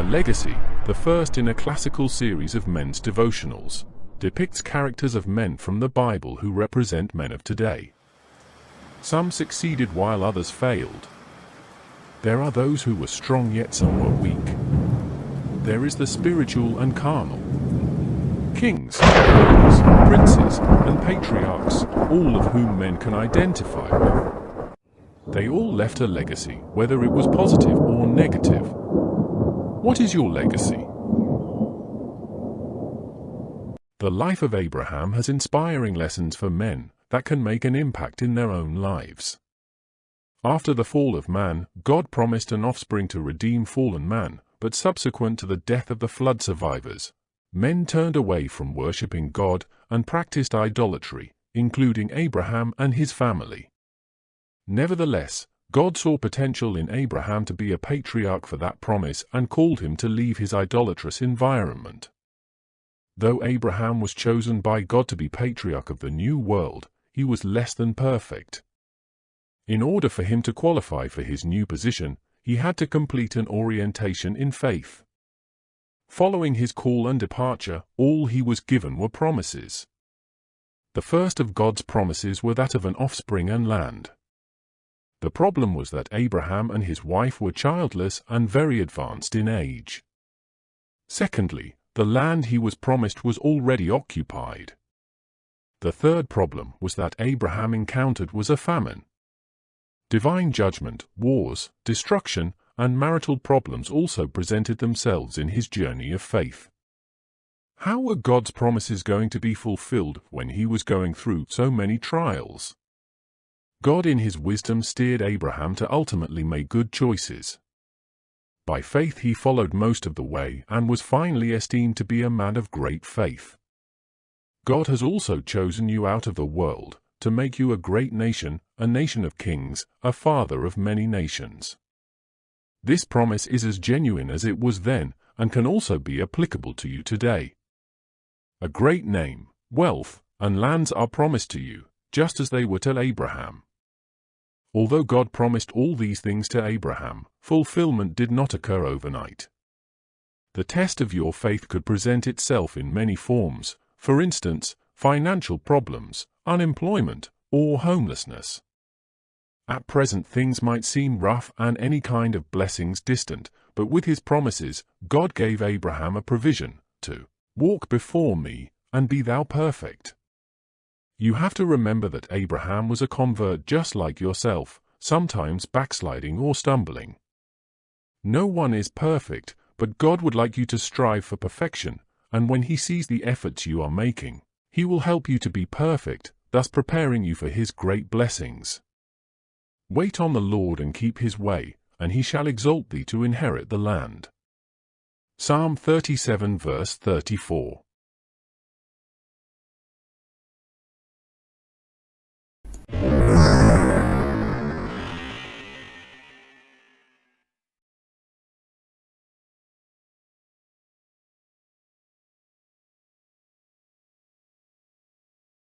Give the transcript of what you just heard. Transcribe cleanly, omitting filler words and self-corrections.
Legacy, the first in a classical series of men's devotionals, depicts characters of men from the Bible who represent men of today. Some succeeded while others failed. There are those who were strong yet somewhat weak. There is the spiritual and carnal. Kings, rulers, princes, and patriarchs, all of whom men can identify with. They all left a legacy, whether it was positive or negative. What is your legacy? The life of Abraham has inspiring lessons for men that can make an impact in their own lives. After the fall of man, God promised an offspring to redeem fallen man, but subsequent to the death of the flood survivors, men turned away from worshipping God and practiced idolatry, including Abraham and his family. Nevertheless, God saw potential in Abraham to be a patriarch for that promise and called him to leave his idolatrous environment. Though Abraham was chosen by God to be patriarch of the new world, he was less than perfect. In order for him to qualify for his new position, he had to complete an orientation in faith. Following his call and departure, all he was given were promises. The first of God's promises were that of an offspring and land. The problem was that Abraham and his wife were childless and very advanced in age. Secondly, the land he was promised was already occupied. The third problem was that Abraham encountered was a famine. Divine judgment, wars, destruction, and marital problems also presented themselves in his journey of faith. How were God's promises going to be fulfilled when he was going through so many trials? God in his wisdom steered Abraham to ultimately make good choices. By faith he followed most of the way and was finally esteemed to be a man of great faith. God has also chosen you out of the world to make you a great nation, a nation of kings, a father of many nations. This promise is as genuine as it was then and can also be applicable to you today. A great name, wealth, and lands are promised to you, just as they were to Abraham. Although God promised all these things to Abraham, fulfillment did not occur overnight. The test of your faith could present itself in many forms, for instance, financial problems, unemployment, or homelessness. At present things might seem rough and any kind of blessings distant, but with his promises, God gave Abraham a provision to walk before me, and be thou perfect. You have to remember that Abraham was a convert just like yourself, sometimes backsliding or stumbling. No one is perfect, but God would like you to strive for perfection, and when he sees the efforts you are making, he will help you to be perfect, thus preparing you for his great blessings. Wait on the Lord and keep his way, and he shall exalt thee to inherit the land. Psalm 37 verse 34.